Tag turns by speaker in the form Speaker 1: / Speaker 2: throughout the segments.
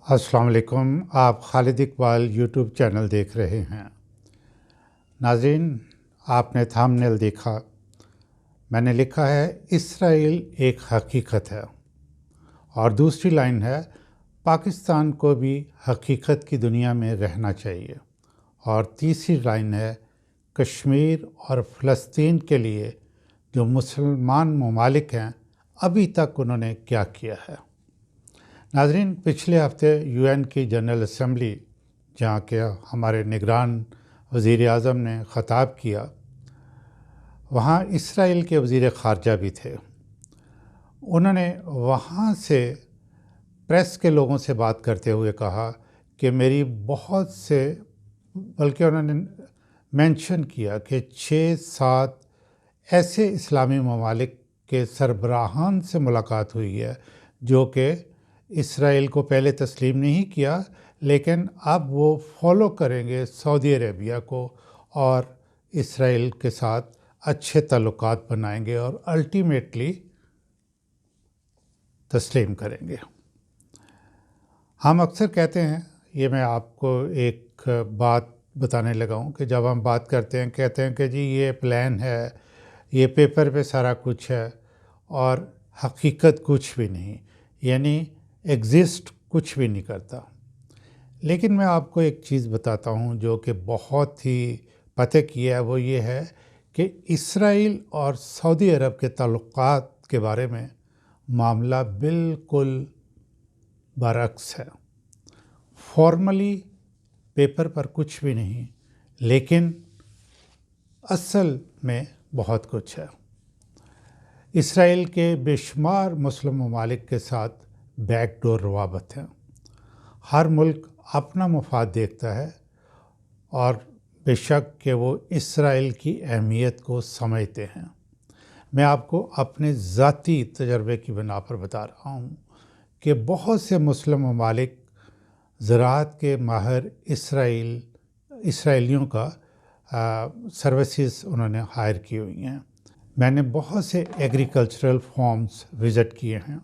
Speaker 1: अस्सलाम वालेकुम। आप खालिद इकबाल यूट्यूब चैनल देख रहे हैं। नाज़रीन, आपने थंबनेल देखा। मैंने लिखा है इसराइल एक हकीकत है, और दूसरी लाइन है पाकिस्तान को भी हकीकत की दुनिया में रहना चाहिए, और तीसरी लाइन है कश्मीर और फ़लस्तीन के लिए जो मुसलमान ममालिक हैं अभी तक उन्होंने क्या किया है। नाज़रीन, पिछले हफ्ते यूएन की जनरल असम्बली, जहाँ के हमारे निगरान वज़ीर आज़म ने ख़ताब किया, वहाँ इसराइल के वज़ीर ख़ारजा भी थे। उन्होंने वहाँ से प्रेस के लोगों से बात करते हुए कहा कि मेरी बहुत से, बल्कि उन्होंने मेंशन किया कि 6-7 ऐसे इस्लामी ममालिक के सरबराहान से मुलाकात हुई है जो कि इसराइल को पहले तस्लीम नहीं किया, लेकिन अब वो फॉलो करेंगे सऊदी अरेबिया को और इसराइल के साथ अच्छे ताल्लुकात बनाएंगे और अल्टीमेटली तस्लीम करेंगे। हम अक्सर कहते हैं, ये मैं आपको एक बात बताने लगा हूँ कि जब हम बात करते हैं कहते हैं कि जी ये प्लान है, ये पेपर पे सारा कुछ है और हकीकत कुछ भी नहीं, यानी एग्जिस्ट कुछ भी नहीं करता। लेकिन मैं आपको एक चीज़ बताता हूँ जो कि बहुत ही पते की है, वो ये है कि इसराइल और सऊदी अरब के ताल्लुकात के बारे में मामला बिल्कुल बरअक्स है। फॉर्मली पेपर पर कुछ भी नहीं, लेकिन असल में बहुत कुछ है। इसराइल के बेशुमार मुस्लिम ममालिक के साथ बैकडोर रवाबत हैं। हर मुल्क अपना मुफाद देखता है और बेशक कि वो इसराइल की अहमियत को समझते हैं। मैं आपको अपने ज़ाती तजर्बे की बिना पर बता रहा हूँ कि बहुत से मुस्लिम ममालिक ज़राअत के माहिर इसराइलियों का सर्विसेज उन्होंने हायर की हुई हैं। मैंने बहुत से एग्रीकल्चरल फार्म्स विज़िट किए हैं,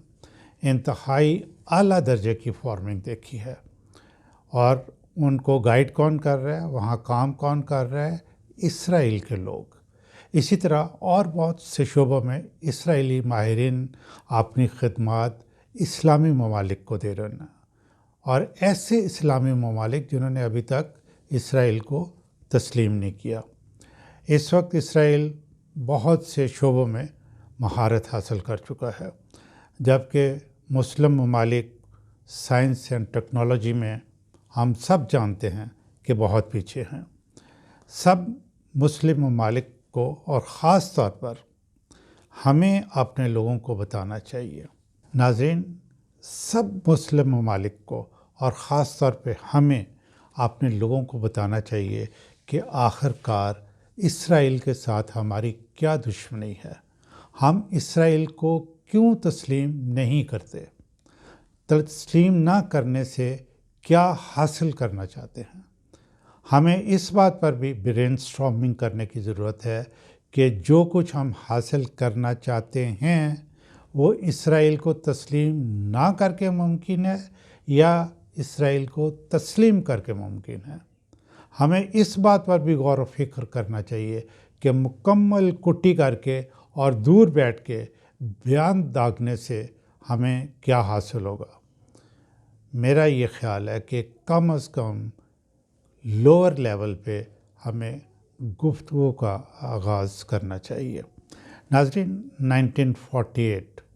Speaker 1: इंतहाई आला दर्जे की फार्मिंग देखी है, और उनको गाइड कौन कर रहा है, वहाँ काम कौन कर रहा है, इसराइल के लोग। इसी तरह और बहुत से शोबों में इसराइली माहिरीन अपनी खिदमात इस्लामी ममालिक को दे रहे हैं, और ऐसे इस्लामी ममालिक जिन्होंने अभी तक इसराइल को तस्लीम नहीं किया। इस वक्त इसराइल बहुत से शोबों में महारत हासिल कर चुका है, जबकि मुस्लिम ममालिक साइंस एंड टेक्नोलॉजी में हम सब जानते हैं कि बहुत पीछे हैं। सब मुस्लिम ममालिक को और ख़ास तौर पर हमें अपने लोगों को बताना चाहिए। नाज़रीन, सब मुस्लिम ममालिक को और ख़ास तौर पे हमें अपने लोगों को बताना चाहिए कि आखिरकार इसराइल के साथ हमारी क्या दुश्मनी है, हम इसराइल को क्यों तस्लीम नहीं करते, तस्लीम ना करने से क्या हासिल करना चाहते हैं। हमें इस बात पर भी ब्रेनस्टॉर्मिंग करने की ज़रूरत है कि जो कुछ हम हासिल करना चाहते हैं वो इसराइल को तस्लीम ना करके मुमकिन है या इसराइल को तस्लीम करके मुमकिन है। हमें इस बात पर भी गौर व फिक्र करना चाहिए कि मुकम्मल कुट्टी करके और दूर बैठ के बयान दागने से हमें क्या हासिल होगा। मेरा ये ख्याल है कि कम अज़ कम लोअर लेवल पे हमें गुफ्तगू का आगाज़ करना चाहिए। नाज़रीन,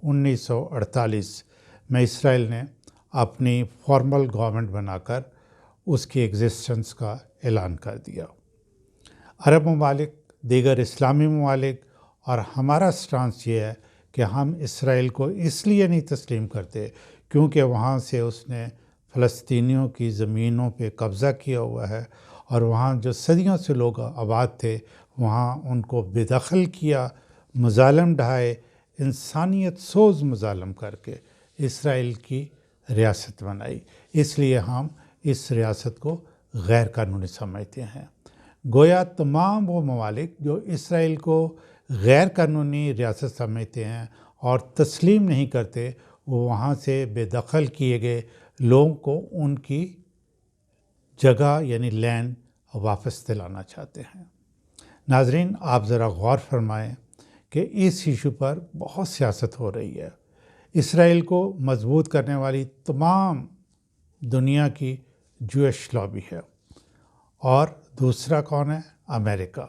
Speaker 1: 1948 में इसराइल ने अपनी फॉर्मल गवर्नमेंट बनाकर उसकी एग्जिस्टेंस का ऐलान कर दिया। अरब ममालिक, दीगर इस्लामी ममालिक और हमारा स्टांस ये है कि हम इसराइल को इसलिए नहीं तस्लीम करते क्योंकि वहाँ से उसने फ़लस्तीनियों की ज़मीनों पे कब्ज़ा किया हुआ है, और वहाँ जो सदियों से लोग आबाद थे वहाँ उनको बेदखल किया, मज़ालिम ढाए, इंसानियत सोज़ मज़ालिम करके इसराइल की रियासत बनाई। इसलिए हम इस रियासत को गैर कानूनी समझते हैं। गोया तमाम वो ममालिक जो इसराइल को गैर कानूनी रियासत समझते हैं और तस्लीम नहीं करते, वो वहाँ से बेदखल किए गए لوگوں کو ان کی جگہ یعنی لینڈ واپس دلانا چاہتے ہیں۔ ناظرین، آپ ذرا غور فرمائیں کہ اس ایشو پر بہت سیاست ہو رہی ہے۔ اسرائیل کو مضبوط کرنے والی تمام دنیا کی جوئش لابی ہے، اور دوسرا کون ہے؟ امریکہ۔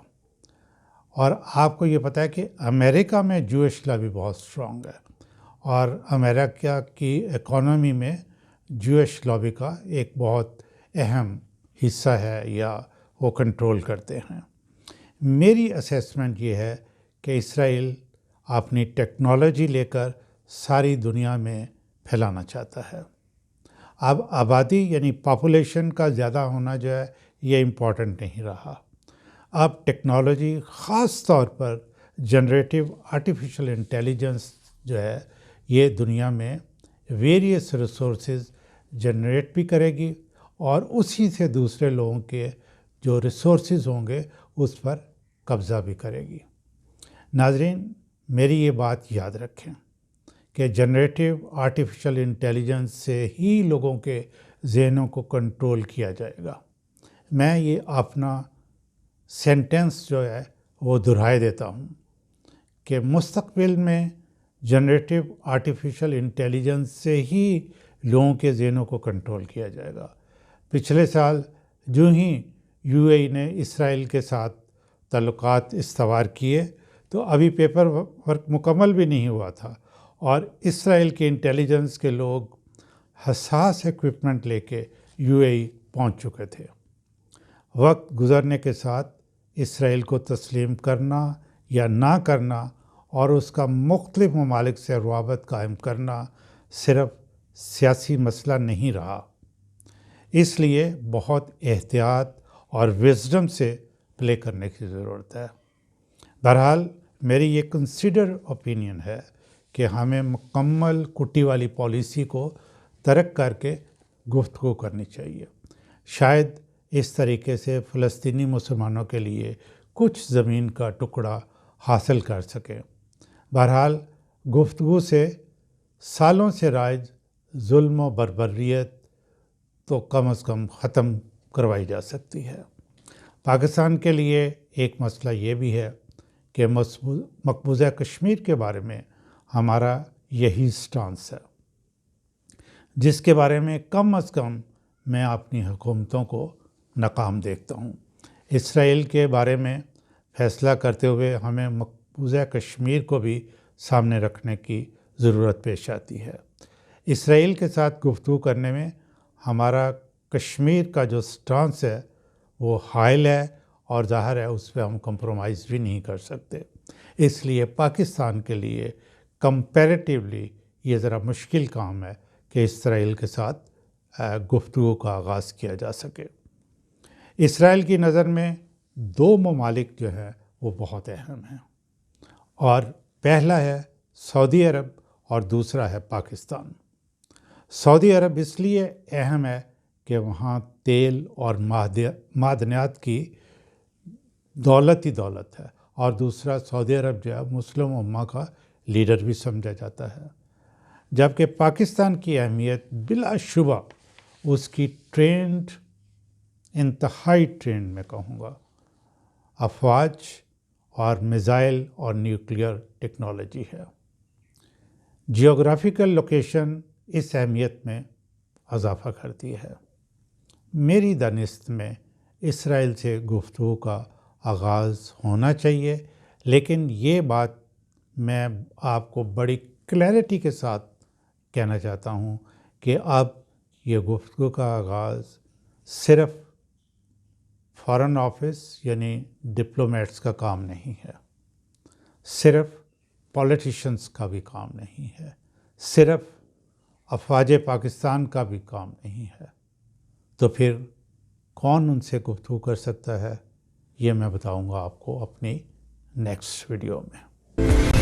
Speaker 1: اور آپ کو یہ پتہ ہے کہ امریکہ میں جوئش لابی بہت اسٹرانگ ہے، اور امریکہ کی اکانومی میں جوئش لابی کا ایک بہت اہم حصہ ہے، یا وہ کنٹرول کرتے ہیں۔ میری اسیسمنٹ یہ ہے کہ اسرائیل اپنی ٹیکنالوجی لے کر ساری دنیا میں پھیلانا چاہتا ہے۔ اب آبادی یعنی پاپولیشن کا زیادہ ہونا جو ہے یہ امپورٹنٹ نہیں رہا۔ اب ٹیکنالوجی، خاص طور پر جنریٹو آرٹیفیشل انٹیلیجنس جو ہے، یہ دنیا میں ویریس ریسورسز جنریٹ بھی کرے گی، اور اسی سے دوسرے لوگوں کے جو ریسورسز ہوں گے اس پر قبضہ بھی کرے گی۔ ناظرین، میری یہ بات یاد رکھیں کہ جنریٹو آرٹیفیشل انٹیلیجنس سے ہی لوگوں کے ذہنوں کو کنٹرول کیا جائے گا۔ میں یہ اپنا سینٹنس جو ہے وہ دہرائے دیتا ہوں کہ مستقبل میں جنریٹو آرٹیفیشل انٹیلیجنس سے ہی لوگوں کے ذہنوں کو کنٹرول کیا جائے گا۔ پچھلے سال جو ہی یو اے ای نے اسرائیل کے ساتھ تعلقات استوار کیے تو ابھی پیپر ورک مکمل بھی نہیں ہوا تھا، اور اسرائیل کے انٹیلیجنس کے لوگ حساس ایکوپمنٹ لے کے یو اے ای پہنچ چکے تھے۔ وقت گزرنے کے ساتھ اسرائیل کو تسلیم کرنا یا نہ کرنا اور اس کا مختلف ممالک سے روابط قائم کرنا صرف سیاسی مسئلہ نہیں رہا، اس لیے بہت احتیاط اور وزڈم سے پلے کرنے کی ضرورت ہے۔ بہرحال میری یہ کنسیڈر اوپینین ہے کہ ہمیں مکمل کٹی والی پالیسی کو ترک کر کے گفتگو کرنی چاہیے۔ شاید اس طریقے سے فلسطینی مسلمانوں کے لیے کچھ زمین کا ٹکڑا حاصل کر سکیں۔ بہرحال گفتگو سے سالوں سے رائج ظلم و بربریت تو کم از کم ختم کروائی جا سکتی ہے۔ پاکستان کے لیے ایک مسئلہ یہ بھی ہے کہ مقبوضہ کشمیر کے بارے میں ہمارا یہی سٹانس ہے، جس کے بارے میں کم از کم میں اپنی حکومتوں کو ناکام دیکھتا ہوں۔ اسرائیل کے بارے میں فیصلہ کرتے ہوئے ہمیں مقبوضہ کشمیر کو بھی سامنے رکھنے کی ضرورت پیش آتی ہے۔ اسرائیل کے ساتھ گفتگو کرنے میں ہمارا کشمیر کا جو سٹانس ہے وہ حائل ہے، اور ظاہر ہے اس پہ ہم کمپرومائز بھی نہیں کر سکتے۔ اس لیے پاکستان کے لیے کمپیریٹیولی یہ ذرا مشکل کام ہے کہ اسرائیل کے ساتھ گفتگو کا آغاز کیا جا سکے۔ اسرائیل کی نظر میں دو ممالک جو ہیں وہ بہت اہم ہیں، اور پہلا ہے سعودی عرب اور دوسرا ہے پاکستان۔ سعودی عرب اس لیے اہم ہے کہ وہاں تیل اور معدنیات کی دولت ہی دولت ہے، اور دوسرا سعودی عرب جو ہے مسلم امہ کا لیڈر بھی سمجھا جاتا ہے، جبکہ پاکستان کی اہمیت بلا شبہ اس کی ٹرینڈ، انتہائی ٹرینڈ میں کہوں گا، افواج اور میزائل اور نیوکلیئر ٹیکنالوجی ہے۔ جیوگرافیکل لوکیشن اس اہمیت میں اضافہ کرتی ہے۔ میری دانست میں اسرائیل سے گفتگو کا آغاز ہونا چاہیے، لیکن یہ بات میں آپ کو بڑی کلیئرٹی کے ساتھ کہنا چاہتا ہوں کہ اب یہ گفتگو کا آغاز صرف فارن آفس یعنی ڈپلومیٹس کا کام نہیں ہے، صرف پولیٹیشنز کا بھی کام نہیں ہے، صرف افواج پاکستان کا بھی کام نہیں ہے۔ تو پھر کون ان سے گفتگو کر سکتا ہے؟ یہ میں بتاؤں گا آپ کو اپنی نیکسٹ ویڈیو میں۔